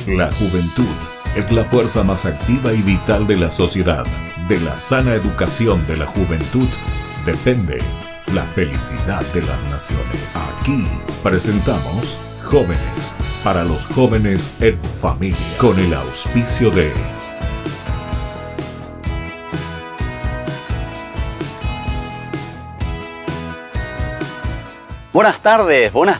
La juventud es la fuerza más activa y vital de la sociedad. De la sana educación de la juventud depende la felicidad de las naciones. Aquí presentamos Jóvenes para los jóvenes en familia, con el auspicio de buenas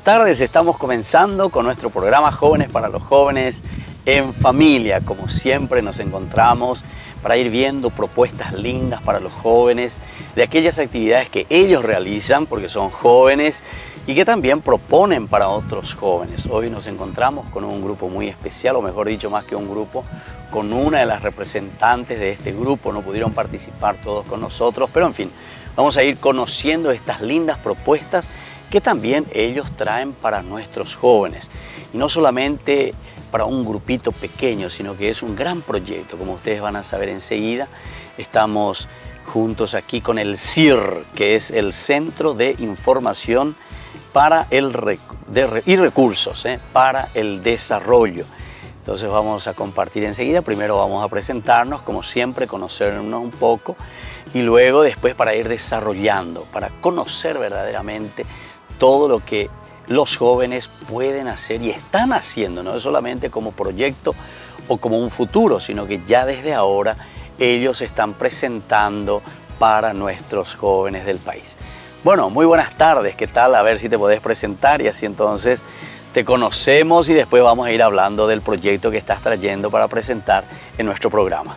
tardes, estamos comenzando con nuestro programa Jóvenes para los jóvenes en familia. Como siempre nos encontramos para ir viendo propuestas lindas para los jóvenes, de aquellas actividades que ellos realizan porque son jóvenes y que también proponen para otros jóvenes. Hoy nos encontramos con un grupo muy especial, o mejor dicho, más que un grupo, con una de las representantes de este grupo. No pudieron participar todos con nosotros, pero en fin, vamos a ir conociendo estas lindas propuestas que también ellos traen para nuestros jóvenes. Y no solamente para un grupito pequeño, sino que es un gran proyecto, como ustedes van a saber enseguida. Estamos juntos aquí con el CIR, que es el Centro de Información para y Recursos para el Desarrollo. Entonces vamos a compartir enseguida. Primero vamos a presentarnos, como siempre, conocernos un poco, y luego después para ir desarrollando, para conocer verdaderamente todo lo que los jóvenes pueden hacer y están haciendo, no es solamente como proyecto o como un futuro, sino que ya desde ahora ellos están presentando para nuestros jóvenes del país. Bueno, muy buenas tardes, ¿qué tal? A ver si te podés presentar y así entonces te conocemos y después vamos a ir hablando del proyecto que estás trayendo para presentar en nuestro programa.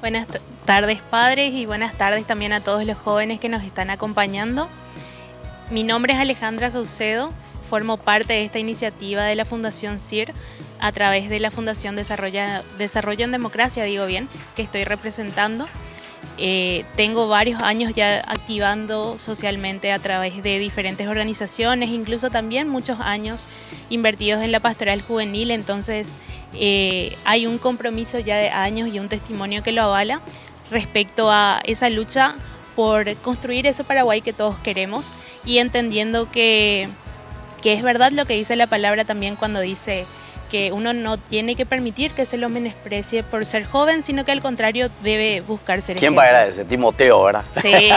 Buenas tardes, padres, y buenas tardes también a todos los jóvenes que nos están acompañando. Mi nombre es Alejandra Saucedo, formo parte de esta iniciativa de la Fundación CIR a través de la Fundación Desarrollo en Democracia, que estoy representando. Tengo varios años ya activando socialmente a través de diferentes organizaciones, incluso también muchos años invertidos en la pastoral juvenil, entonces hay un compromiso ya de años y un testimonio que lo avala respecto a esa lucha por construir ese Paraguay que todos queremos, y entendiendo que es verdad lo que dice la palabra también cuando dice que uno no tiene que permitir que se lo menosprecie por ser joven, sino que al contrario debe buscar ser ejemplo. ¿Quién va a ese? Timoteo, ¿verdad? Sí.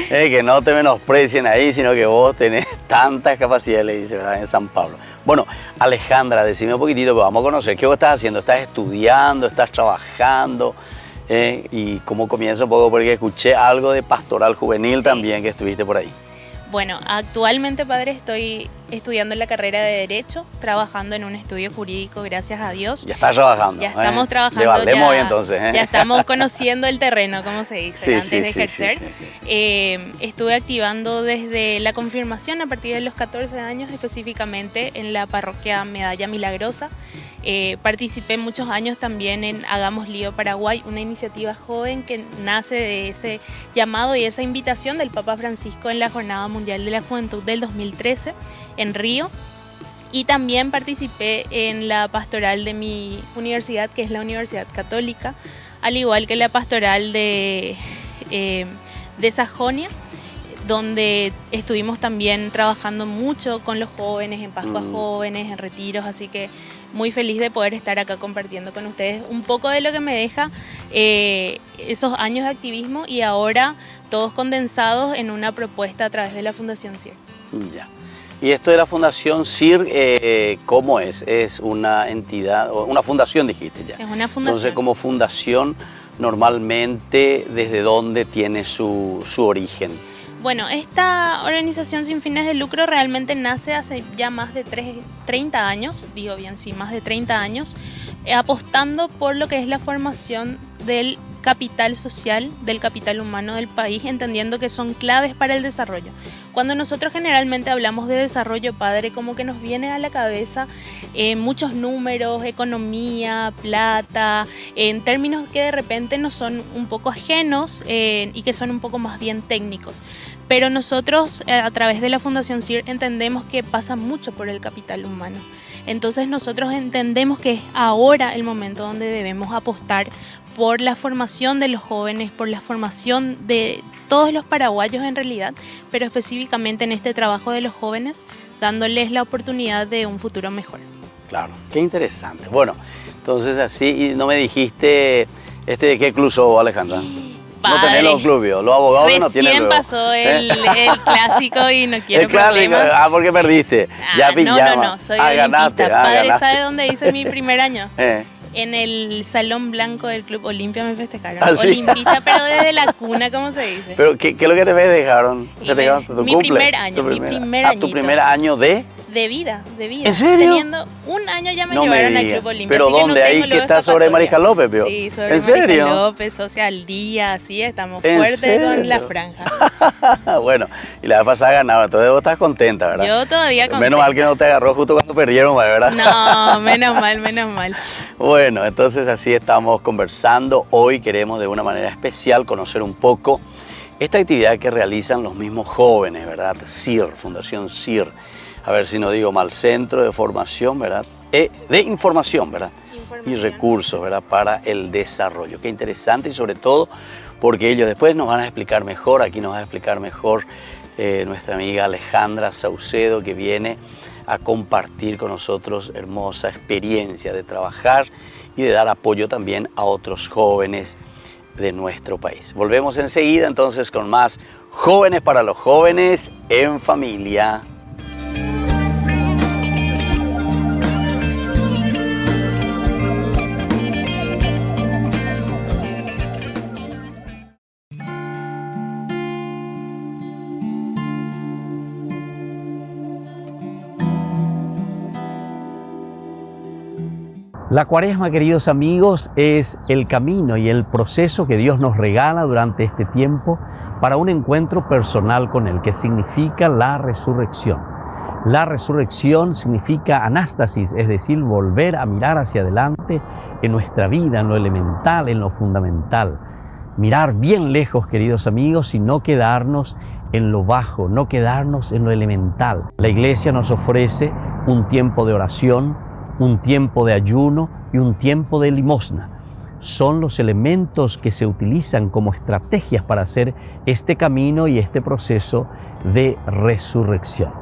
Que no te menosprecien ahí, sino que vos tenés tantas capacidades, le dice, ¿verdad? En San Pablo. Bueno, Alejandra, decime un poquitito, que vamos a conocer. ¿Qué vos estás haciendo? ¿Estás estudiando? ¿Estás trabajando? Y cómo comienza un poco, porque escuché algo de pastoral juvenil también que estuviste por ahí. Bueno, actualmente, padre, estoy estudiando la carrera de Derecho, trabajando en un estudio jurídico, gracias a Dios. Ya estás trabajando. Ya estamos trabajando. Levantemos hoy entonces. Ya estamos conociendo el terreno, como se dice, antes de ejercer. Sí. Estuve activando desde la confirmación a partir de los 14 años, específicamente en la parroquia Medalla Milagrosa. Participé muchos años también en Hagamos Lío Paraguay, una iniciativa joven que nace de ese llamado y esa invitación del Papa Francisco en la Jornada Mundial de la Juventud del 2013 en Río. Y también participé en la pastoral de mi universidad, que es la Universidad Católica, al igual que la pastoral de Sajonia, donde estuvimos también trabajando mucho con los jóvenes, en Pascuas Jóvenes, en retiros, así que muy feliz de poder estar acá compartiendo con ustedes un poco de lo que me deja esos años de activismo, y ahora todos condensados en una propuesta a través de la Fundación CIR. Ya. Y esto de la Fundación CIR, ¿cómo es? ¿Es una entidad, una fundación dijiste ya? Es una fundación. Entonces, como fundación, normalmente, ¿desde dónde tiene su origen? Bueno, esta organización sin fines de lucro realmente nace hace ya más de 30 años, más de 30 años, apostando por lo que es la formación del capital social, del capital humano del país, entendiendo que son claves para el desarrollo. Cuando nosotros generalmente hablamos de desarrollo, padre, como que nos viene a la cabeza muchos números, economía, plata, en términos que de repente nos son un poco ajenos y que son un poco más bien técnicos. Pero nosotros, a través de la Fundación CIR, entendemos que pasa mucho por el capital humano. Entonces nosotros entendemos que es ahora el momento donde debemos apostar por la formación de los jóvenes, por la formación de todos los paraguayos en realidad, pero específicamente en este trabajo de los jóvenes, dándoles la oportunidad de un futuro mejor. Claro, qué interesante. Bueno, entonces así, y no me dijiste, ¿de qué club sos, Alejandra? Padre. No tenés los clubes, los abogados que no tienen Recién luego. pasó el clásico y no quiero El clásico, problemas. porque perdiste. Ya pillaba. No, soy olimpista. Ganaste, Padre, ganaste. ¿sabe dónde hice mi primer año? Eh. En el Salón Blanco del Club Olimpia me festejaron. ¿Ah, sí? Olimpista, pero desde la cuna, ¿cómo se dice? Pero, ¿qué es lo que te festejaron? ¿Festejaron tu Mi cumple? primer año, mi primer añito. ¿Tu primer año de? De vida. ¿En serio? Teniendo un año ya me No llevaron me al digas. Club Olimpia. ¿Pero así que dónde? no ¿Ahí tengo que luego está sobre escapatoria. Mariscal López, Pio? Sí, sobre ¿En Mariscal serio? López, Social Día, así estamos ¿En fuertes serio? con la franja. Bueno, y la vez pasada ganaron, entonces vos estás contenta, ¿verdad? Yo todavía contenta. Menos mal que no te agarró justo cuando perdieron, ¿verdad? No, menos mal, menos mal. Bueno, entonces así estamos conversando. Hoy queremos de una manera especial conocer un poco esta actividad que realizan los mismos jóvenes, ¿verdad? CIR, Fundación CIR. A ver si no digo mal, Centro de Formación, ¿verdad? De Información, ¿verdad? Y recursos, ¿verdad? Para el desarrollo. Qué interesante y sobre todo porque ellos después nos van a explicar mejor, aquí nos va a explicar mejor nuestra amiga Alejandra Saucedo, que viene a compartir con nosotros hermosa experiencia de trabajar y de dar apoyo también a otros jóvenes de nuestro país. Volvemos enseguida entonces con más Jóvenes para los Jóvenes en Familia. La Cuaresma, queridos amigos, es el camino y el proceso que Dios nos regala durante este tiempo para un encuentro personal con Él, que significa la resurrección. La resurrección significa anástasis, es decir, volver a mirar hacia adelante en nuestra vida, en lo elemental, en lo fundamental. Mirar bien lejos, queridos amigos, y no quedarnos en lo bajo, no quedarnos en lo elemental. La Iglesia nos ofrece un tiempo de oración, un tiempo de ayuno y un tiempo de limosna. Son los elementos que se utilizan como estrategias para hacer este camino y este proceso de resurrección.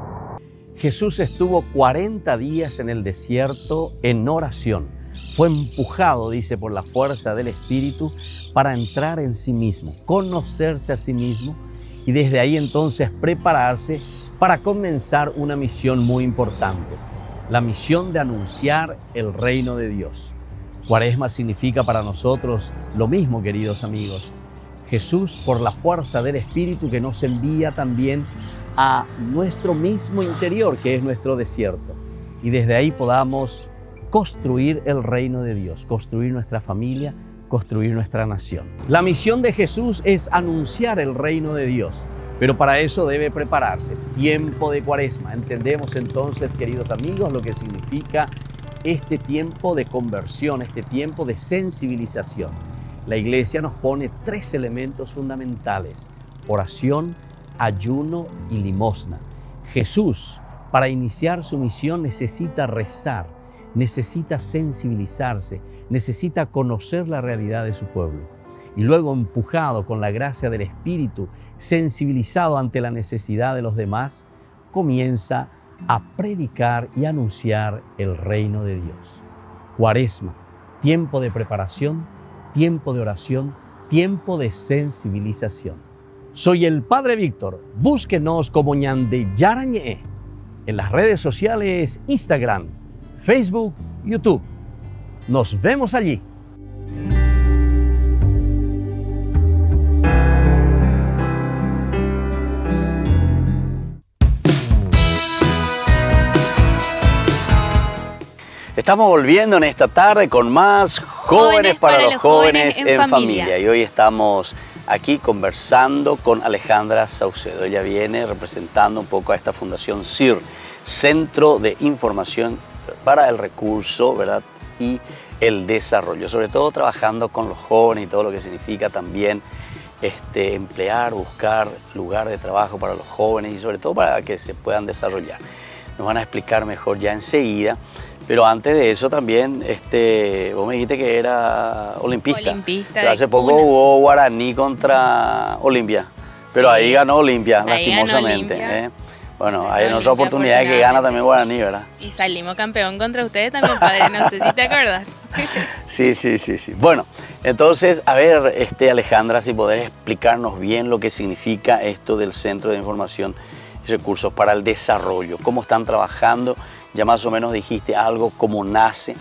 Jesús estuvo 40 días en el desierto en oración. Fue empujado, dice, por la fuerza del Espíritu para entrar en sí mismo, conocerse a sí mismo y desde ahí entonces prepararse para comenzar una misión muy importante. La misión de anunciar el reino de Dios. Cuaresma significa para nosotros lo mismo, queridos amigos. Jesús, por la fuerza del Espíritu que nos envía también a nuestro mismo interior, que es nuestro desierto. Y desde ahí podamos construir el reino de Dios, construir nuestra familia, construir nuestra nación. La misión de Jesús es anunciar el reino de Dios. Pero para eso debe prepararse. Tiempo de Cuaresma. Entendemos entonces, queridos amigos, lo que significa este tiempo de conversión, este tiempo de sensibilización. La Iglesia nos pone 3 elementos fundamentales: oración, ayuno y limosna. Jesús, para iniciar su misión, necesita rezar, necesita sensibilizarse, necesita conocer la realidad de su pueblo. Y luego, empujado con la gracia del Espíritu, sensibilizado ante la necesidad de los demás, comienza a predicar y anunciar el reino de Dios. Cuaresma, tiempo de preparación, tiempo de oración, tiempo de sensibilización. Soy el Padre Víctor. Búsquenos como Ñande Yarañe en las redes sociales Instagram, Facebook, YouTube. Nos vemos allí. Estamos volviendo en esta tarde con más Jóvenes para los Jóvenes en Familia. Y hoy estamos aquí conversando con Alejandra Saucedo. Ella viene representando un poco a esta Fundación CIR, Centro de Información para el Recurso, ¿verdad? Y el Desarrollo. Sobre todo trabajando con los jóvenes y todo lo que significa también emplear, buscar lugar de trabajo para los jóvenes y sobre todo para que se puedan desarrollar. Nos van a explicar mejor ya enseguida. Pero antes de eso también, vos me dijiste que era olimpista. Pero hace poco jugó Guaraní contra Olimpia. Pero sí, ahí ganó Olimpia, lastimosamente. Bueno, hay en otra oportunidad que gana también Guaraní, ¿verdad? Y salimos campeón contra ustedes también, padre, no sé si te acordás. Sí. Bueno, entonces, a ver, Alejandra, si podés explicarnos bien lo que significa esto del Centro de Información y Recursos para el Desarrollo. ¿Cómo están trabajando? Ya más o menos dijiste algo, cómo nace.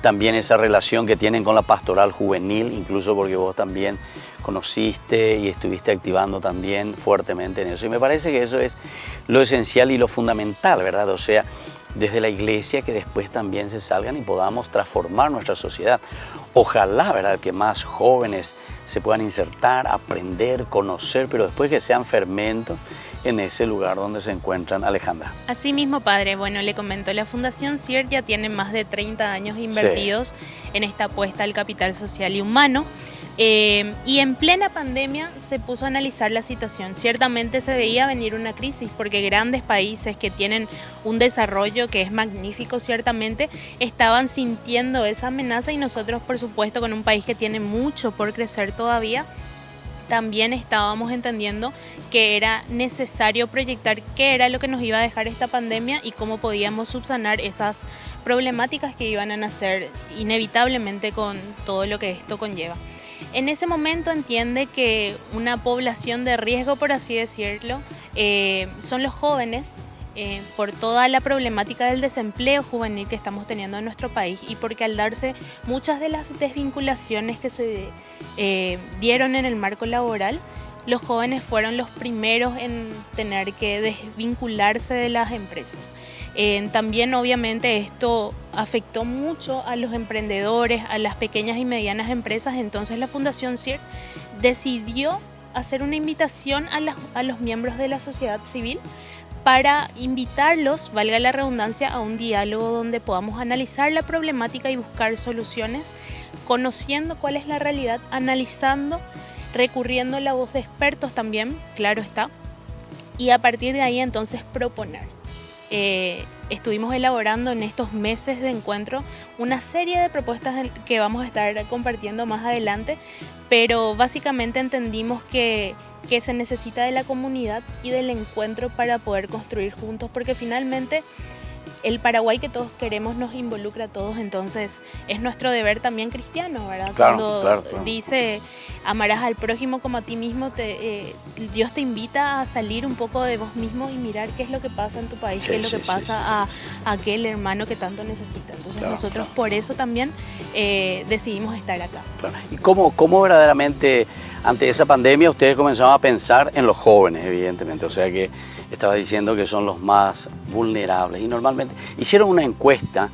También esa relación que tienen con la pastoral juvenil, incluso porque vos también conociste y estuviste activando también fuertemente en eso. Y me parece que eso es lo esencial y lo fundamental, ¿verdad? O sea, desde la iglesia que después también se salgan y podamos transformar nuestra sociedad. Ojalá, ¿verdad?, que más jóvenes se puedan insertar, aprender, conocer, pero después que sean fermentos en ese lugar donde se encuentran. Alejandra. Así mismo, padre, bueno, le comento, la Fundación CIR ya tiene más de 30 años invertidos en esta apuesta al capital social y humano. Y en plena pandemia se puso a analizar la situación. Ciertamente se veía venir una crisis porque grandes países que tienen un desarrollo que es magnífico, ciertamente estaban sintiendo esa amenaza, y nosotros, por supuesto, con un país que tiene mucho por crecer todavía, también estábamos entendiendo que era necesario proyectar qué era lo que nos iba a dejar esta pandemia y cómo podíamos subsanar esas problemáticas que iban a nacer inevitablemente con todo lo que esto conlleva. En ese momento entiende que una población de riesgo, por así decirlo, son los jóvenes, por toda la problemática del desempleo juvenil que estamos teniendo en nuestro país, y porque al darse muchas de las desvinculaciones que se dieron en el marco laboral, los jóvenes fueron los primeros en tener que desvincularse de las empresas. También obviamente esto afectó mucho a los emprendedores, a las pequeñas y medianas empresas. Entonces la Fundación CIR decidió hacer una invitación a los miembros de la sociedad civil para invitarlos, valga la redundancia, a un diálogo donde podamos analizar la problemática y buscar soluciones, conociendo cuál es la realidad, analizando, recurriendo a la voz de expertos también, claro está, y a partir de ahí entonces proponer. Estuvimos elaborando en estos meses de encuentro una serie de propuestas que vamos a estar compartiendo más adelante, pero básicamente entendimos que se necesita de la comunidad y del encuentro para poder construir juntos, porque finalmente el Paraguay que todos queremos nos involucra a todos, entonces es nuestro deber también cristiano, ¿verdad? Cuando dice amarás al prójimo como a ti mismo, Dios te invita a salir un poco de vos mismo y mirar qué es lo que pasa en tu país, qué es lo que pasa a aquel hermano que tanto necesita. Entonces nosotros por eso también decidimos estar acá. Claro. ¿Y cómo verdaderamente ante esa pandemia ustedes comenzaron a pensar en los jóvenes, evidentemente? O sea que estaba diciendo que son los más vulnerables, y normalmente hicieron una encuesta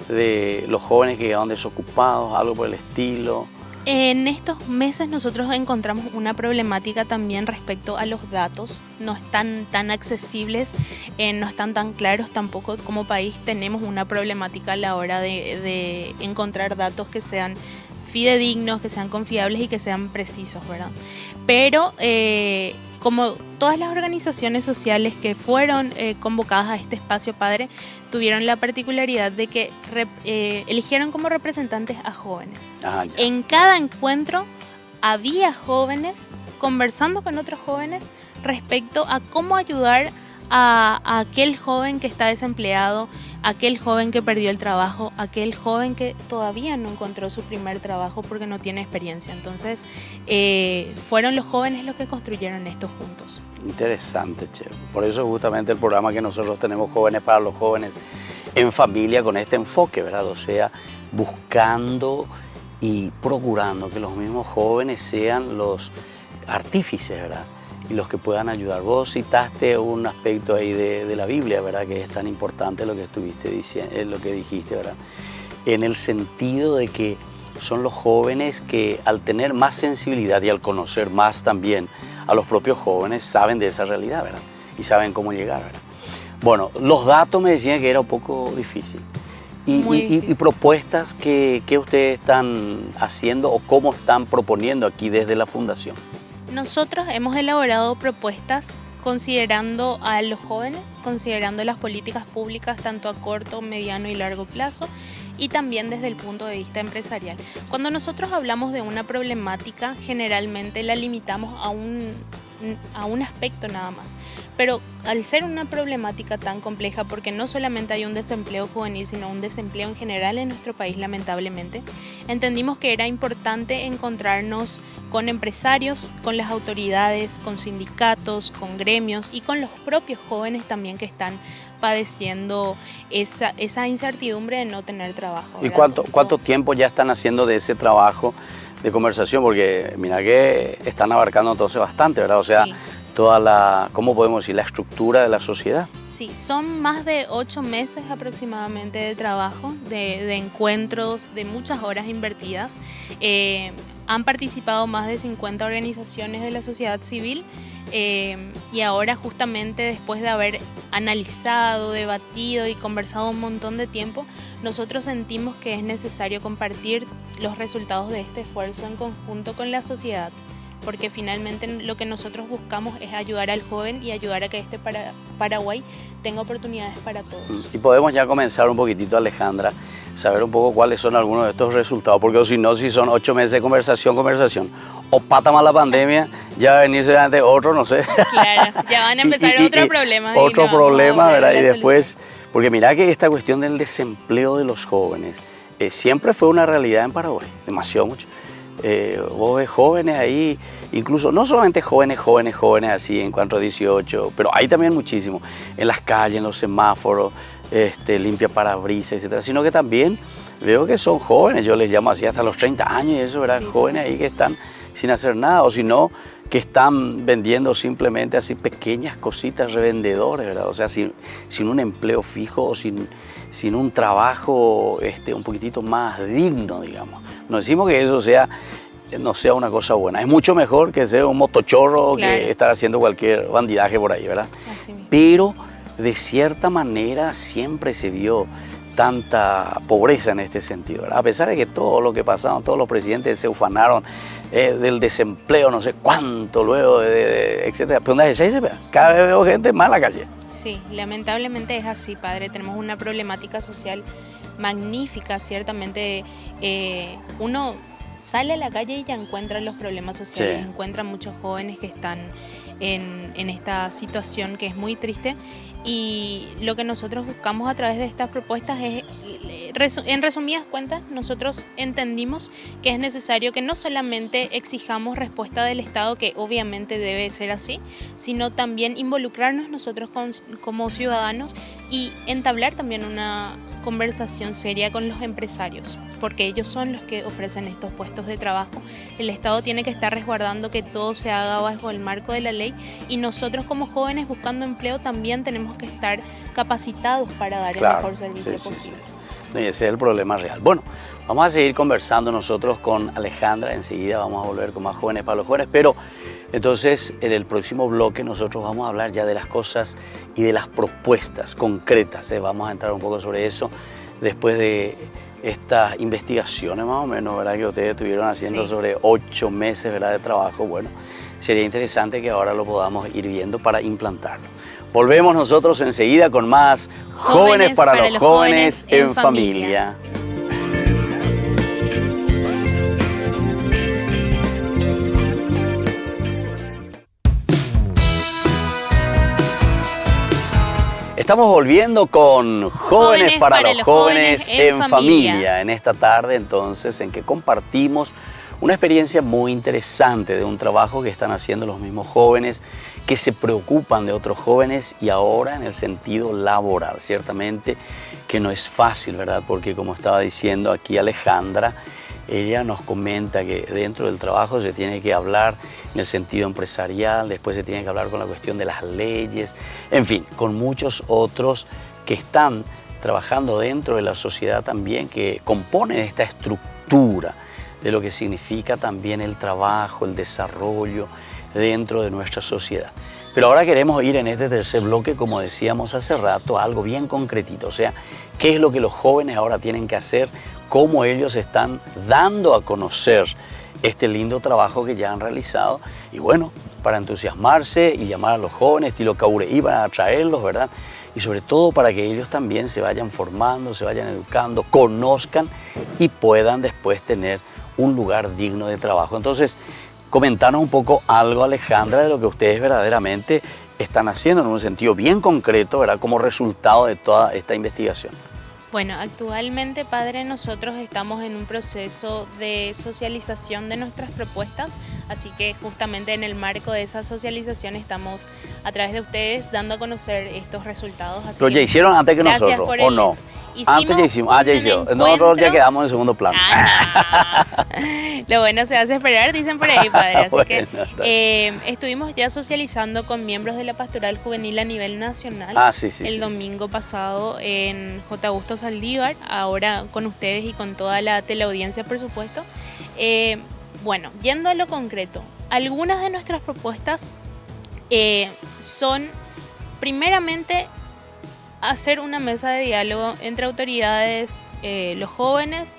de los jóvenes que quedaron desocupados, algo por el estilo. En estos meses nosotros encontramos una problemática también respecto a los datos. No están tan accesibles, no están tan claros tampoco. Como país tenemos una problemática a la hora de encontrar datos que sean fidedignos, que sean confiables y que sean precisos, ¿verdad? Pero como todas las organizaciones sociales que fueron convocadas a este espacio padre, tuvieron la particularidad de que eligieron como representantes a jóvenes. En cada encuentro había jóvenes conversando con otros jóvenes respecto a cómo ayudar a aquel joven que está desempleado, aquel joven que perdió el trabajo, aquel joven que todavía no encontró su primer trabajo porque no tiene experiencia. Entonces, fueron los jóvenes los que construyeron esto juntos. Interesante, che. Por eso justamente el programa que nosotros tenemos, Jóvenes para los Jóvenes en Familia, con este enfoque, ¿verdad? O sea, buscando y procurando que los mismos jóvenes sean los artífices, ¿verdad? Y los que puedan ayudar. Vos citaste un aspecto ahí de la Biblia, ¿verdad? Que es tan importante lo que estuviste diciendo, lo que dijiste, ¿verdad? En el sentido de que son los jóvenes que al tener más sensibilidad y al conocer más también a los propios jóvenes, saben de esa realidad, ¿verdad? Y saben cómo llegar, ¿verdad? Bueno, los datos me decían que era un poco difícil. Y propuestas que ustedes están haciendo o cómo están proponiendo aquí desde la Fundación. Nosotros hemos elaborado propuestas considerando a los jóvenes, considerando las políticas públicas tanto a corto, mediano y largo plazo, y también desde el punto de vista empresarial. Cuando nosotros hablamos de una problemática, generalmente la limitamos a a un aspecto nada más. Pero al ser una problemática tan compleja, porque no solamente hay un desempleo juvenil, sino un desempleo en general en nuestro país, lamentablemente, entendimos que era importante encontrarnos con empresarios, con las autoridades, con sindicatos, con gremios y con los propios jóvenes también que están padeciendo esa incertidumbre de no tener trabajo. ¿Y cuánto tiempo ya están haciendo de ese trabajo de conversación? Porque mira que están abarcando entonces bastante, ¿verdad? O sea, sí, toda la, ¿cómo podemos decir? La estructura de la sociedad. Sí, son más de 8 meses aproximadamente de trabajo, de encuentros, de muchas horas invertidas. Han participado más de 50 organizaciones de la sociedad civil y ahora justamente después de haber analizado, debatido y conversado un montón de tiempo, nosotros sentimos que es necesario compartir los resultados de este esfuerzo en conjunto con la sociedad, porque finalmente lo que nosotros buscamos es ayudar al joven y ayudar a que Paraguay tenga oportunidades para todos. Y podemos ya comenzar un poquitito, Alejandra, saber un poco cuáles son algunos de estos resultados, porque si no, si son 8 meses de conversación, o pata más la pandemia, ya va a venir seguramente otro, no sé. Claro, ya van a empezar otro problema. Otro problema, ¿verdad? Y después, porque mira que esta cuestión del desempleo de los jóvenes siempre fue una realidad en Paraguay, demasiado mucho. Vos ves jóvenes ahí, incluso no solamente jóvenes así en cuanto a 18, pero hay también muchísimo en las calles, en los semáforos, limpia parabrisas, etcétera, sino que también veo que son jóvenes, yo les llamo así hasta los 30 años y eso, ¿verdad? Sí. Jóvenes ahí que están sin hacer nada, o si no, que están vendiendo simplemente así pequeñas cositas, revendedores, ¿verdad? O sea, sin un empleo fijo o sin un trabajo un poquitito más digno, digamos. No decimos que eso no sea una cosa buena. Es mucho mejor que ser un motochorro, claro, que estar haciendo cualquier bandidaje por ahí, ¿verdad? Así mismo. Pero de cierta manera siempre se vio tanta pobreza en este sentido, ¿verdad? A pesar de que todo lo que pasaron, todos los presidentes se ufanaron del desempleo, no sé cuánto, luego, etcétera. Pero cada vez veo gente más en la calle. Sí, lamentablemente es así, padre. Tenemos una problemática social magnífica, ciertamente. Uno sale a la calle y ya encuentra los problemas sociales, sí, encuentra muchos jóvenes que están en esta situación que es muy triste, y lo que nosotros buscamos a través de estas propuestas es, en resumidas cuentas, nosotros entendimos que es necesario que no solamente exijamos respuesta del Estado, que obviamente debe ser así, sino también involucrarnos nosotros como ciudadanos y entablar también una conversación seria con los empresarios, porque ellos son los que ofrecen estos puestos de trabajo. El Estado tiene que estar resguardando que todo se haga bajo el marco de la ley, y nosotros como jóvenes buscando empleo también tenemos que estar capacitados para dar, claro, el mejor servicio posible. Sí. Y ese es el problema real. Bueno, vamos a seguir conversando nosotros con Alejandra, enseguida vamos a volver con más Jóvenes para los Jóvenes, pero entonces en el próximo bloque nosotros vamos a hablar ya de las cosas y de las propuestas concretas, vamos a entrar un poco sobre eso después de estas investigaciones más o menos, ¿verdad?, que ustedes estuvieron haciendo, sí, sobre 8 meses, ¿verdad?, de trabajo. Bueno, sería interesante que ahora lo podamos ir viendo para implantarlo. Volvemos nosotros enseguida con más Jóvenes para los Jóvenes en Familia. Estamos volviendo con Jóvenes para los Jóvenes en Familia. En esta tarde, entonces, en que compartimos una experiencia muy interesante de un trabajo que están haciendo los mismos jóvenes, que se preocupan de otros jóvenes, y ahora en el sentido laboral. Ciertamente que no es fácil, ¿verdad? Porque como estaba diciendo aquí Alejandra, ella nos comenta que dentro del trabajo se tiene que hablar en el sentido empresarial, después se tiene que hablar con la cuestión de las leyes, en fin, con muchos otros que están trabajando dentro de la sociedad también, que componen esta estructura de lo que significa también el trabajo, el desarrollo dentro de nuestra sociedad. Pero ahora queremos ir en este tercer bloque, como decíamos hace rato, a algo bien concretito, o sea, qué es lo que los jóvenes ahora tienen que hacer, cómo ellos están dando a conocer este lindo trabajo que ya han realizado, y bueno, para entusiasmarse y llamar a los jóvenes, estilo Caureí, para atraerlos, ¿verdad? Y sobre todo para que ellos también se vayan formando, se vayan educando, conozcan y puedan después tener un lugar digno de trabajo. Entonces, Comentanos un poco algo, Alejandra, de lo que ustedes verdaderamente están haciendo en un sentido bien concreto, ¿verdad? Como resultado de toda esta investigación. Bueno, actualmente, padre, nosotros estamos en un proceso de socialización de nuestras propuestas, así que justamente en el marco de esa socialización estamos a través de ustedes dando a conocer estos resultados. Así ¿Pero ya hicieron antes que nosotros o no? Antes ya hicimos, ya hicieron. Nosotros ya quedamos en segundo plano. No. Lo bueno se hace esperar, dicen por ahí, padre. Así Bueno, que estuvimos ya socializando con miembros de la Pastoral Juvenil a nivel nacional el domingo pasado en J. Augusto Saldívar, ahora con ustedes y con toda la teleaudiencia, por supuesto. Bueno, yendo a lo concreto, algunas de nuestras propuestas son, primeramente, hacer una mesa de diálogo entre autoridades, los jóvenes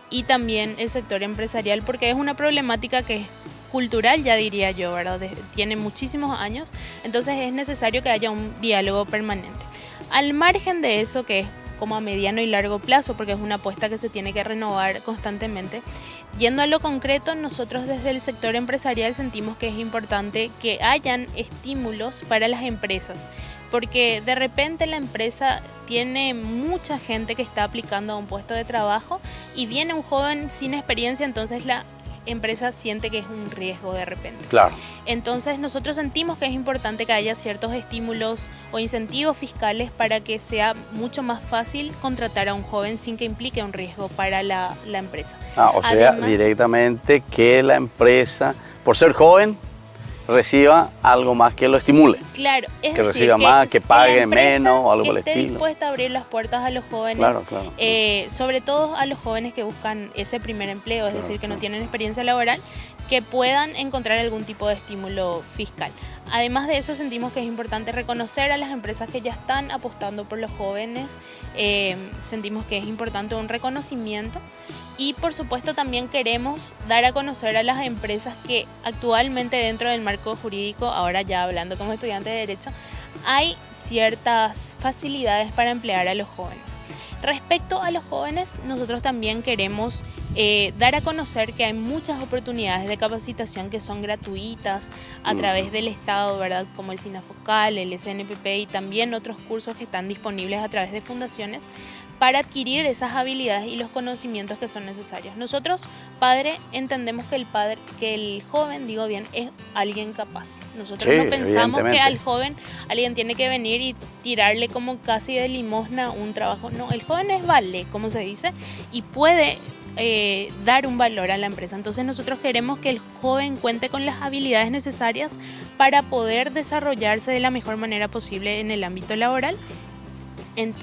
y también el sector empresarial, porque es una problemática que es cultural, ya diría yo, ¿verdad? Tiene muchísimos años, entonces es necesario que haya un diálogo permanente. Al margen de eso, que es como a mediano y largo plazo, porque es una apuesta que se tiene que renovar constantemente. Yendo a lo concreto, nosotros desde el sector empresarial sentimos que es importante que hayan estímulos para las empresas, porque de repente la empresa tiene mucha gente que está aplicando a un puesto de trabajo y viene un joven sin experiencia, entonces la empresa siente que es un riesgo de repente. Claro. Entonces nosotros sentimos que es importante que haya ciertos estímulos o incentivos fiscales para que sea mucho más fácil contratar a un joven sin que implique un riesgo para la empresa. O sea, además, directamente que la empresa, por ser joven, reciba algo más que lo estimule. Claro, es que decir, reciba más, que pague menos o algo por el esté estilo. Dispuesta a abrir las puertas a los jóvenes, claro. Sobre todo a los jóvenes que buscan ese primer empleo, es decir, que no tienen experiencia laboral, que puedan encontrar algún tipo de estímulo fiscal. Además de eso, sentimos que es importante reconocer a las empresas que ya están apostando por los jóvenes, sentimos que es importante un reconocimiento y por supuesto también queremos dar a conocer a las empresas que actualmente dentro del marco jurídico, ahora ya hablando como estudiante de Derecho, hay ciertas facilidades para emplear a los jóvenes. Respecto a los jóvenes, nosotros también queremos dar a conocer que hay muchas oportunidades de capacitación que son gratuitas a través del Estado, ¿verdad? Como el SINAFOCAL, el SNPP y también otros cursos que están disponibles a través de fundaciones para adquirir esas habilidades y los conocimientos que son necesarios. Nosotros, padre, entendemos que el joven, digo bien, es alguien capaz. Nosotros no pensamos que al joven alguien tiene que venir y tirarle como casi de limosna un trabajo. No, el joven vale, como se dice, y puede dar un valor a la empresa. Entonces nosotros queremos que el joven cuente con las habilidades necesarias para poder desarrollarse de la mejor manera posible en el ámbito laboral.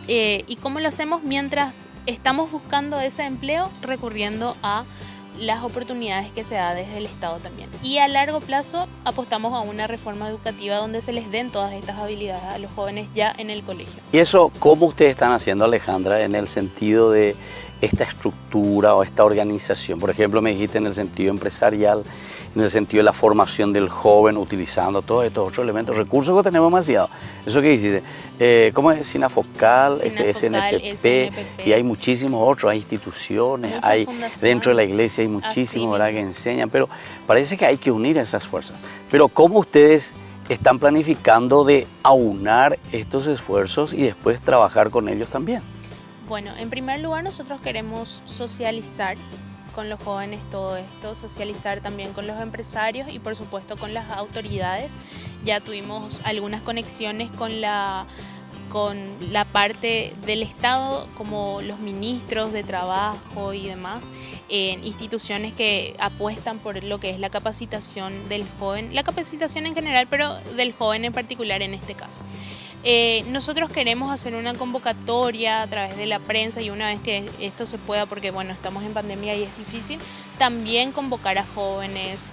¿Y cómo lo hacemos? Mientras estamos buscando ese empleo, recurriendo a las oportunidades que se da desde el Estado también. Y a largo plazo apostamos a una reforma educativa donde se les den todas estas habilidades a los jóvenes ya en el colegio. ¿Y eso cómo ustedes están haciendo, Alejandra, en el sentido de esta estructura o esta organización? Por ejemplo, me dijiste en el sentido empresarial, en el sentido de la formación del joven, utilizando todos estos otros elementos, recursos que tenemos demasiado. Eso que dijiste, ¿cómo es? SINAFOCAL, SNPP, y hay muchísimos otros, hay instituciones, hay dentro de la iglesia hay muchísimos, ¿verdad?, que enseñan, pero parece que hay que unir esas fuerzas. Pero ¿cómo ustedes están planificando de aunar estos esfuerzos y después trabajar con ellos también? Bueno, en primer lugar nosotros queremos socializar con los jóvenes todo esto, socializar también con los empresarios y por supuesto con las autoridades. Ya tuvimos algunas conexiones con la parte del Estado, como los ministros de trabajo y demás, en instituciones que apuestan por lo que es la capacitación del joven, la capacitación en general, pero del joven en particular en este caso. Nosotros queremos hacer una convocatoria a través de la prensa y una vez que esto se pueda, porque bueno, estamos en pandemia y es difícil, también convocar a jóvenes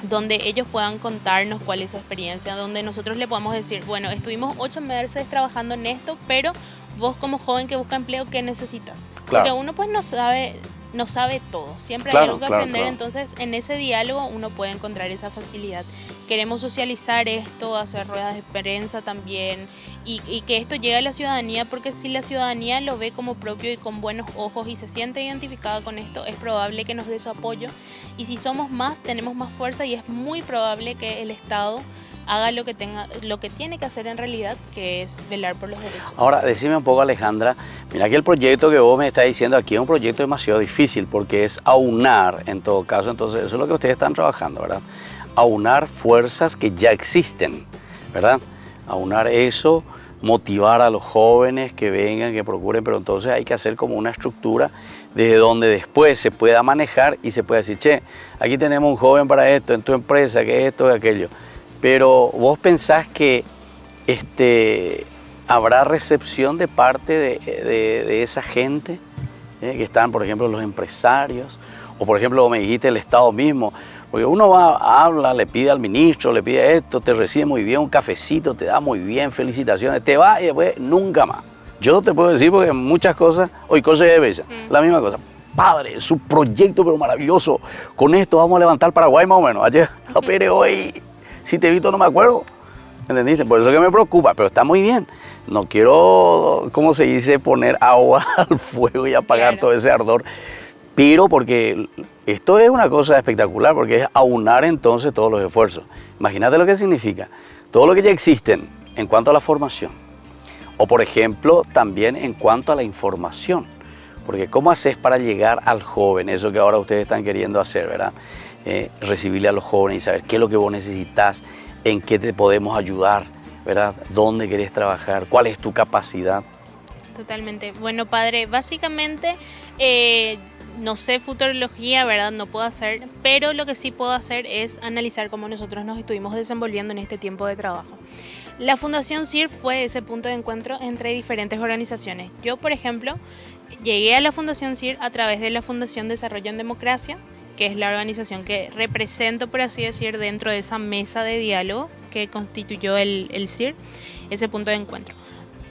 donde ellos puedan contarnos cuál es su experiencia, donde nosotros le podamos decir, bueno, estuvimos 8 meses trabajando en esto, pero vos como joven que busca empleo, ¿qué necesitas? Claro. Porque uno pues no sabe no sabe todo, siempre Claro, hay algo que claro, aprender, claro. entonces en ese diálogo uno puede encontrar esa facilidad. Queremos socializar esto, hacer ruedas de prensa también y que esto llegue a la ciudadanía, porque si la ciudadanía lo ve como propio y con buenos ojos y se siente identificada con esto, es probable que nos dé su apoyo, y si somos más, tenemos más fuerza y es muy probable que el Estado haga lo que tiene que hacer en realidad, que es velar por los derechos. Ahora, decime un poco, Alejandra, mira que el proyecto que vos me estás diciendo aquí es un proyecto demasiado difícil porque es aunar, en todo caso, entonces eso es lo que ustedes están trabajando, ¿verdad? Aunar fuerzas que ya existen, ¿verdad? Aunar eso, motivar a los jóvenes que vengan, que procuren, pero entonces hay que hacer como una estructura desde donde después se pueda manejar y se pueda decir, che, aquí tenemos un joven para esto, en tu empresa, que esto, que aquello. Pero vos pensás que habrá recepción de parte de esa gente, que están, por ejemplo, los empresarios, o por ejemplo, como me dijiste, el Estado mismo, porque uno va, habla, le pide al ministro, le pide esto, te recibe muy bien, un cafecito, te da muy bien, felicitaciones, te va y después nunca más. Yo te puedo decir porque muchas cosas, hoy cosas de bella, la misma cosa. Padre, su proyecto pero maravilloso, con esto vamos a levantar Paraguay más o menos. Ayer, pero hoy... Si te he visto no me acuerdo, ¿entendiste? Por eso que me preocupa, pero está muy bien. No quiero, ¿cómo se dice?, poner agua al fuego y apagar todo ese ardor. Pero porque esto es una cosa espectacular, porque es aunar entonces todos los esfuerzos. Imagínate lo que significa. Todo lo que ya existen en cuanto a la formación. O por ejemplo, también en cuanto a la información. Porque ¿cómo haces para llegar al joven? Eso que ahora ustedes están queriendo hacer, ¿verdad? Recibirle a los jóvenes y saber qué es lo que vos necesitas, en qué te podemos ayudar, ¿verdad? ¿Dónde querés trabajar? ¿Cuál es tu capacidad? Totalmente. Bueno, padre, básicamente no sé futurología, ¿verdad? No puedo hacer, pero lo que sí puedo hacer es analizar cómo nosotros nos estuvimos desenvolviendo en este tiempo de trabajo. La Fundación CIR fue ese punto de encuentro entre diferentes organizaciones. Yo, por ejemplo, llegué a la Fundación CIR a través de la Fundación Desarrollo en Democracia, que es la organización que represento, por así decir, dentro de esa mesa de diálogo que constituyó el CIR, ese punto de encuentro.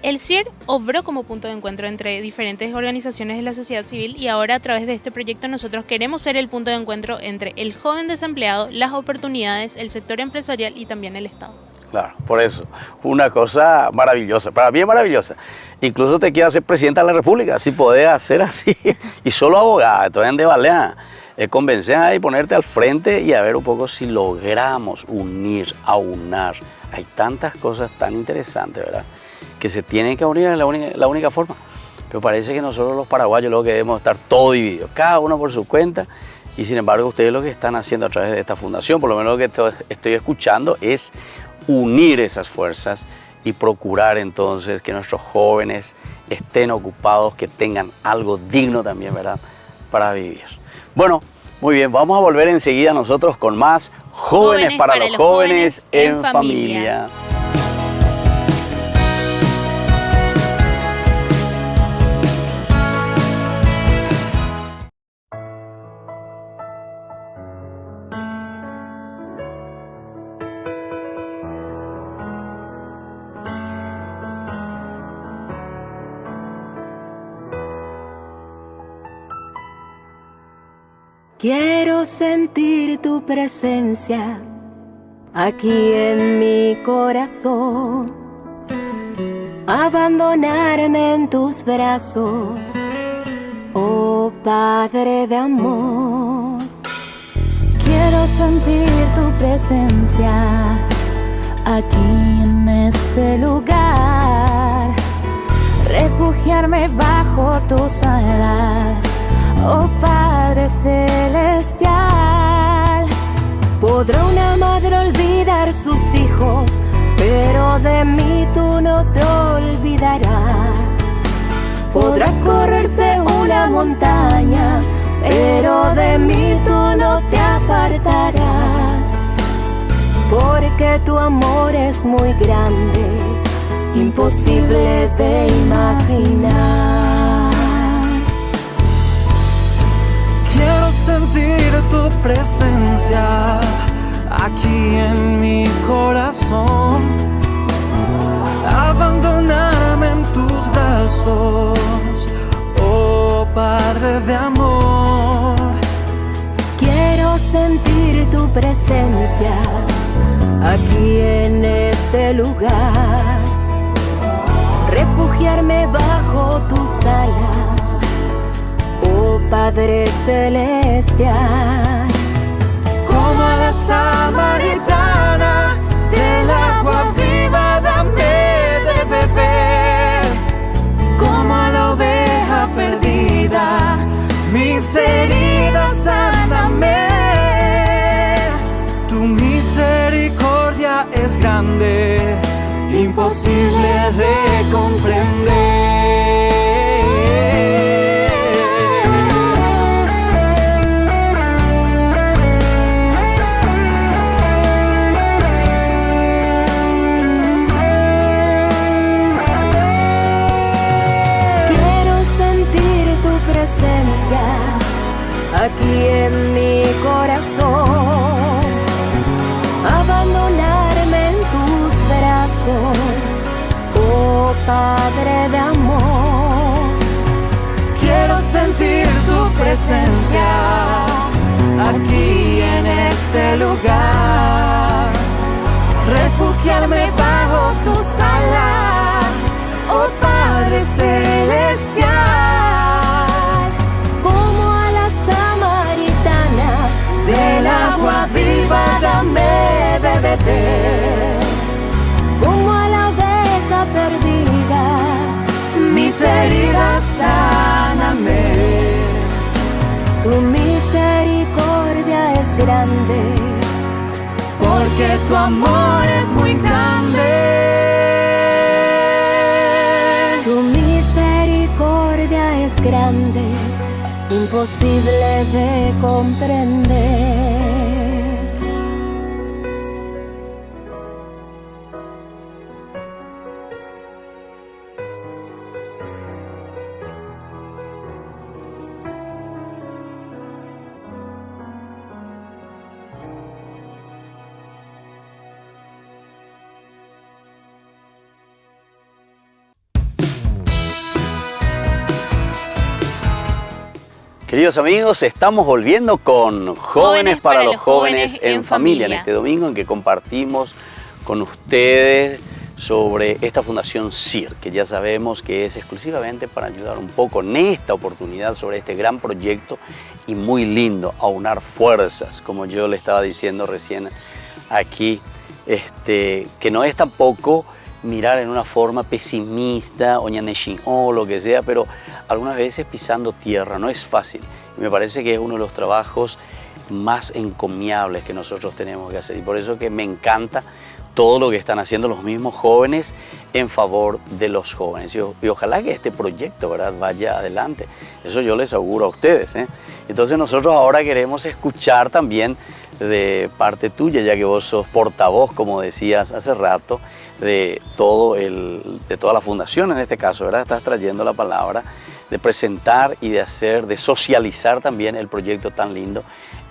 El CIR obró como punto de encuentro entre diferentes organizaciones de la sociedad civil y ahora a través de este proyecto nosotros queremos ser el punto de encuentro entre el joven desempleado, las oportunidades, el sector empresarial y también el Estado. Claro, por eso, una cosa maravillosa, para mí es maravillosa. Incluso te quiero hacer presidenta de la República, si podés hacer así, y solo abogada, entonces de balea. Convencer y ponerte al frente y a ver un poco si logramos unir, aunar. Hay tantas cosas tan interesantes, ¿verdad?, que se tienen que unir, es la única forma. Pero parece que nosotros los paraguayos luego que debemos estar todos divididos, cada uno por su cuenta, y sin embargo ustedes lo que están haciendo a través de esta fundación, por lo menos lo que estoy escuchando, es unir esas fuerzas y procurar entonces que nuestros jóvenes estén ocupados, que tengan algo digno también, ¿verdad?, para vivir. Bueno, muy bien, vamos a volver enseguida nosotros con más Jóvenes para los jóvenes en familia. Quiero sentir tu presencia aquí en mi corazón, abandonarme en tus brazos, oh Padre de amor. Quiero sentir tu presencia aquí en este lugar, refugiarme bajo tus alas, oh Padre celestial. Podrá una madre olvidar sus hijos, pero de mí tú no te olvidarás. Podrá correrse una montaña, pero de mí tú no te apartarás. Porque tu amor es muy grande, imposible de imaginar. Quiero sentir tu presencia aquí en mi corazón, abandonarme en tus brazos, oh Padre de amor. tu presencia aquí en este lugar, refugiarme bajo tus alas, oh Padre Celestial. Como a la samaritana, del agua viva dame de beber. Como a la oveja perdida, mis heridas sáname. Tu misericordia es grande, imposible de comprender. Aquí en mi corazón, abandonarme en tus brazos, oh Padre de amor. Quiero sentir tu presencia aquí en este lugar, refugiarme bajo tus alas, oh Padre Celestial. Del agua viva dame de beber, como a la oveja perdida, mis heridas sáname. Tu misericordia es grande, porque tu amor es muy grande. Tu misericordia es grande, imposible de comprender. Queridos amigos, estamos volviendo con Jóvenes para los Jóvenes en Familia, en este domingo en que compartimos con ustedes sobre esta Fundación CIR, que ya sabemos que es exclusivamente para ayudar un poco en esta oportunidad sobre este gran proyecto y muy lindo, aunar fuerzas, como yo le estaba diciendo recién aquí, que no es tampoco mirar en una forma pesimista o lo que sea, pero algunas veces pisando tierra, no es fácil. Y me parece que es uno de los trabajos más encomiables que nosotros tenemos que hacer. Y por eso que me encanta todo lo que están haciendo los mismos jóvenes en favor de los jóvenes. Y ojalá que este proyecto, ¿verdad?, vaya adelante. Eso yo les auguro a ustedes, ¿eh? Entonces nosotros ahora queremos escuchar también de parte tuya, ya que vos sos portavoz, como decías hace rato, de toda la fundación en este caso, ¿verdad? Estás trayendo la palabra de presentar y de socializar también el proyecto tan lindo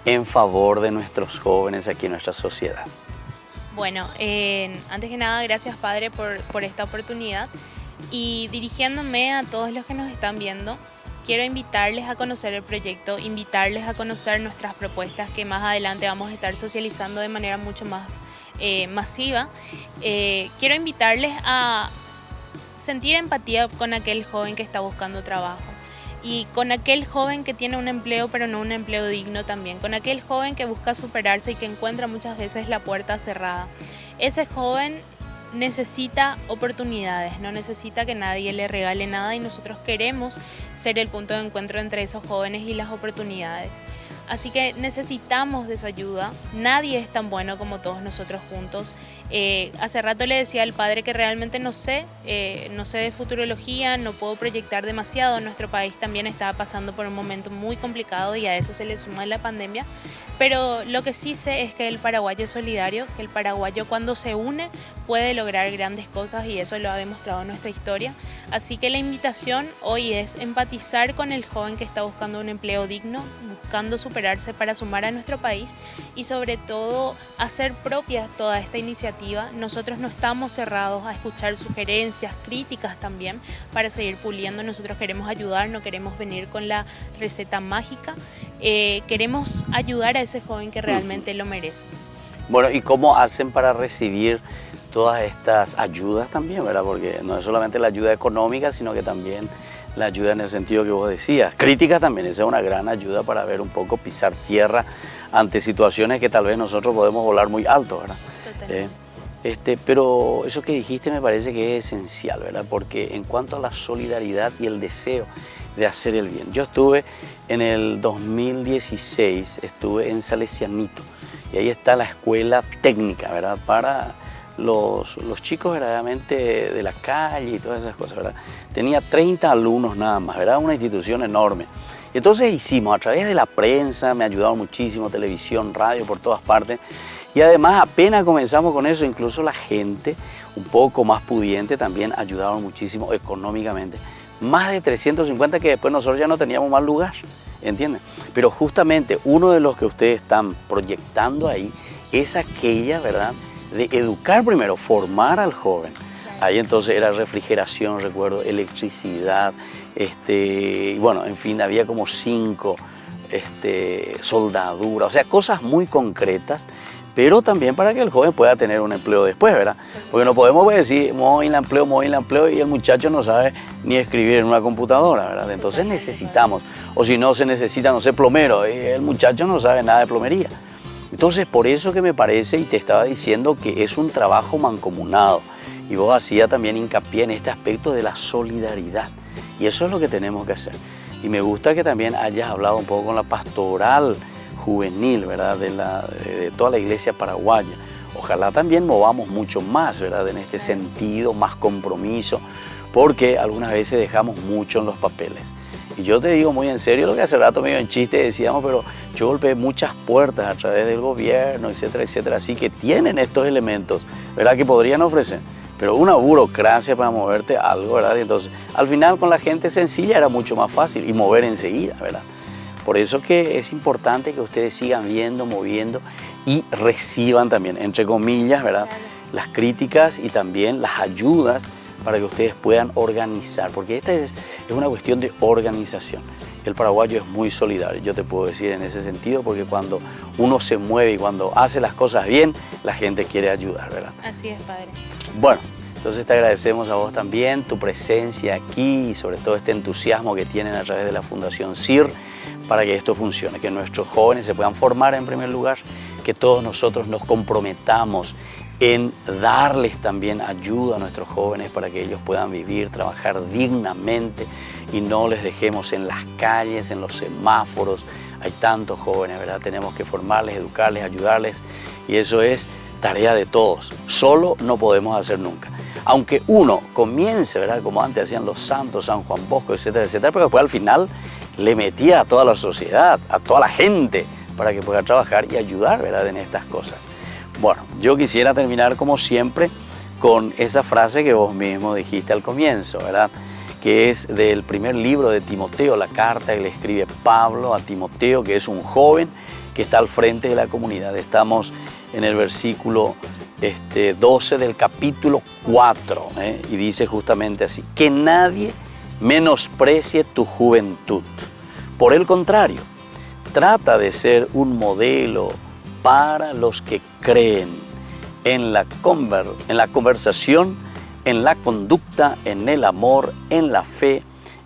en favor de nuestros jóvenes aquí en nuestra sociedad. Bueno, antes que nada, gracias Padre por esta oportunidad, y dirigiéndome a todos los que nos están viendo, quiero invitarles a conocer el proyecto, invitarles a conocer nuestras propuestas que más adelante vamos a estar socializando de manera mucho más masiva. Quiero invitarles a sentir empatía con aquel joven que está buscando trabajo, y con aquel joven que tiene un empleo pero no un empleo digno también, con aquel joven que busca superarse y que encuentra muchas veces la puerta cerrada. Ese joven necesita oportunidades, no necesita que nadie le regale nada, y nosotros queremos ser el punto de encuentro entre esos jóvenes y las oportunidades. Así que necesitamos de su ayuda. Nadie es tan bueno como todos nosotros juntos. Hace rato le decía al padre que realmente no sé de futurología, no puedo proyectar demasiado. Nuestro país también estaba pasando por un momento muy complicado y a eso se le suma la pandemia. Pero lo que sí sé es que el paraguayo es solidario, que el paraguayo cuando se une puede lograr grandes cosas, y eso lo ha demostrado nuestra historia. Así que la invitación hoy es empatizar con el joven que está buscando un empleo digno, buscando superarse superarse para sumar a nuestro país y sobre todo hacer propia toda esta iniciativa. Nosotros no estamos cerrados a escuchar sugerencias, críticas también para seguir puliendo. Nosotros queremos ayudar, no queremos venir con la receta mágica. Queremos ayudar a ese joven que realmente lo merece. Bueno, ¿y cómo hacen para recibir todas estas ayudas también, verdad? Porque no es solamente la ayuda económica, sino que también la ayuda en el sentido que vos decías. Crítica también, esa es una gran ayuda para ver un poco, pisar tierra ante situaciones que tal vez nosotros podemos volar muy alto, ¿verdad? Pero eso que dijiste me parece que es esencial, ¿verdad? Porque en cuanto a la solidaridad y el deseo de hacer el bien. Yo estuve en el 2016, estuve en Salesianito, y ahí está la escuela técnica, ¿verdad? Para los chicos verdaderamente de la calle y todas esas cosas, ¿verdad? Tenía 30 alumnos nada más, ¿verdad? Una institución enorme. Entonces hicimos a través de la prensa, me ayudaron muchísimo, televisión, radio, por todas partes. Y además apenas comenzamos con eso, incluso la gente un poco más pudiente también ayudaron muchísimo económicamente. Más de 350 que después nosotros ya no teníamos más lugar, ¿entienden? Pero justamente uno de los que ustedes están proyectando ahí es aquella, ¿verdad?, de educar primero, formar al joven. Ahí entonces era refrigeración, recuerdo, electricidad, y bueno, en fin, había como 5 soldadura, o sea, cosas muy concretas, pero también para que el joven pueda tener un empleo después, ¿verdad? Porque no podemos decir, móvil empleo, y el muchacho no sabe ni escribir en una computadora, ¿verdad? Entonces necesitamos, o si no se necesita, no sé, plomero, el muchacho no sabe nada de plomería. Entonces, por eso que me parece, y te estaba diciendo que es un trabajo mancomunado, y vos hacías también hincapié en este aspecto de la solidaridad, y eso es lo que tenemos que hacer. Y me gusta que también hayas hablado un poco con la pastoral juvenil, ¿verdad?, de toda la iglesia paraguaya. Ojalá también movamos mucho más, ¿verdad?, en este sentido, más compromiso, porque algunas veces dejamos mucho en los papeles. Y yo te digo muy en serio lo que hace rato medio en chiste decíamos, pero yo golpeé muchas puertas a través del gobierno, etcétera, etcétera, así que tienen estos elementos, ¿verdad?, que podrían ofrecer, pero una burocracia para moverte algo, ¿verdad? Y entonces, al final con la gente sencilla era mucho más fácil y mover enseguida, ¿verdad? Por eso que es importante que ustedes sigan viendo, moviendo y reciban también, entre comillas, ¿verdad?, las críticas y también las ayudas para que ustedes puedan organizar, porque esta es una cuestión de organización. El paraguayo es muy solidario, yo te puedo decir en ese sentido, porque cuando uno se mueve y cuando hace las cosas bien, la gente quiere ayudar, ¿verdad? Así es, padre. Bueno, entonces te agradecemos a vos también, tu presencia aquí y sobre todo este entusiasmo que tienen a través de la Fundación CIR para que esto funcione, que nuestros jóvenes se puedan formar en primer lugar, que todos nosotros nos comprometamos en darles también ayuda a nuestros jóvenes para que ellos puedan vivir, trabajar dignamente y no les dejemos en las calles, en los semáforos. Hay tantos jóvenes, ¿verdad? Tenemos que formarles, educarles, ayudarles y eso es tarea de todos. Solo no podemos hacer nunca. Aunque uno comience, ¿verdad?, como antes hacían los santos, San Juan Bosco, etcétera, etcétera, pero después al final le metía a toda la sociedad, a toda la gente para que pueda trabajar y ayudar, ¿verdad?, en estas cosas. Bueno, yo quisiera terminar como siempre con esa frase que vos mismo dijiste al comienzo, ¿verdad?, que es del primer libro de Timoteo, la carta que le escribe Pablo a Timoteo, que es un joven que está al frente de la comunidad. Estamos en el versículo 12 del capítulo 4, y dice justamente así: que nadie menosprecie tu juventud. Por el contrario, trata de ser un modelo para los que creen en la conversación, en la conducta, en el amor, en la fe,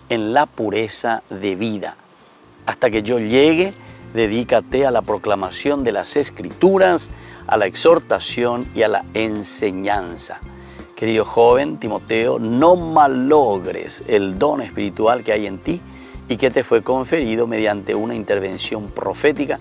en la pureza de vida. Hasta que yo llegue, dedícate a la proclamación de las Escrituras, a la exhortación y a la enseñanza. Querido joven Timoteo, no malogres el don espiritual que hay en ti y que te fue conferido mediante una intervención profética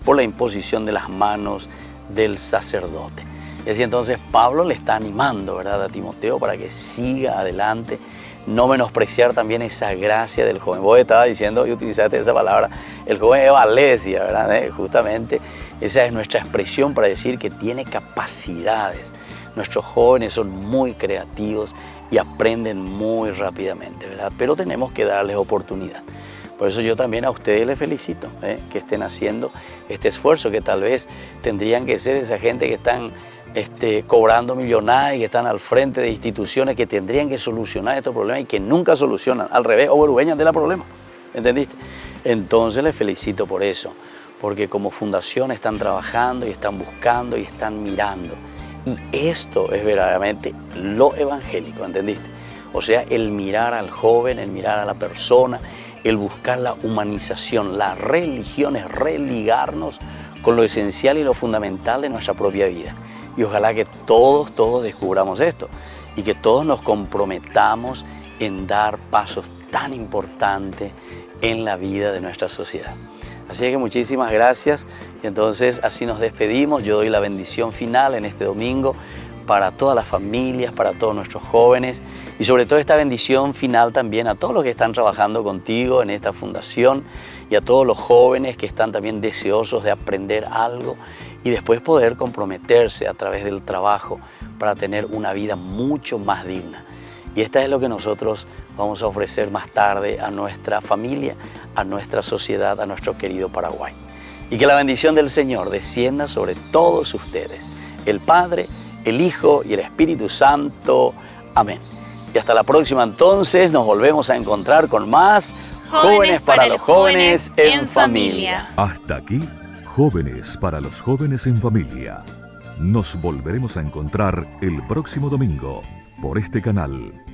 por la imposición de las manos del sacerdote. Y así entonces Pablo le está animando, ¿verdad?, a Timoteo para que siga adelante, no menospreciar también esa gracia del joven. Vos estabas diciendo y utilizaste esa palabra, el joven Evalesia, ¿verdad? Justamente esa es nuestra expresión para decir que tiene capacidades. Nuestros jóvenes son muy creativos y aprenden muy rápidamente, ¿verdad? Pero tenemos que darles oportunidad. Por eso yo también a ustedes les felicito, que estén haciendo este esfuerzo, que tal vez tendrían que ser esa gente que están cobrando millonadas y que están al frente de instituciones que tendrían que solucionar estos problemas y que nunca solucionan, al revés, o vergüenzan de la problema, ¿entendiste? Entonces les felicito por eso, porque como fundación están trabajando y están buscando y están mirando. Y esto es verdaderamente lo evangélico, ¿entendiste? O sea, el mirar al joven, el mirar a la persona, el buscar la humanización. La religión es religarnos con lo esencial y lo fundamental de nuestra propia vida. Y ojalá que todos descubramos esto y que todos nos comprometamos en dar pasos tan importantes en la vida de nuestra sociedad. Así que muchísimas gracias y entonces así nos despedimos. Yo doy la bendición final en este domingo para todas las familias, para todos nuestros jóvenes y sobre todo esta bendición final también a todos los que están trabajando contigo en esta fundación y a todos los jóvenes que están también deseosos de aprender algo y después poder comprometerse a través del trabajo para tener una vida mucho más digna. Y esta es lo que nosotros vamos a ofrecer más tarde a nuestra familia, a nuestra sociedad, a nuestro querido Paraguay. Y que la bendición del Señor descienda sobre todos ustedes, el Padre, el Hijo y el Espíritu Santo. Amén. Y hasta la próxima entonces nos volvemos a encontrar con más Jóvenes para los Jóvenes en Familia. Hasta aquí, Jóvenes para los Jóvenes en Familia. Nos volveremos a encontrar el próximo domingo por este canal.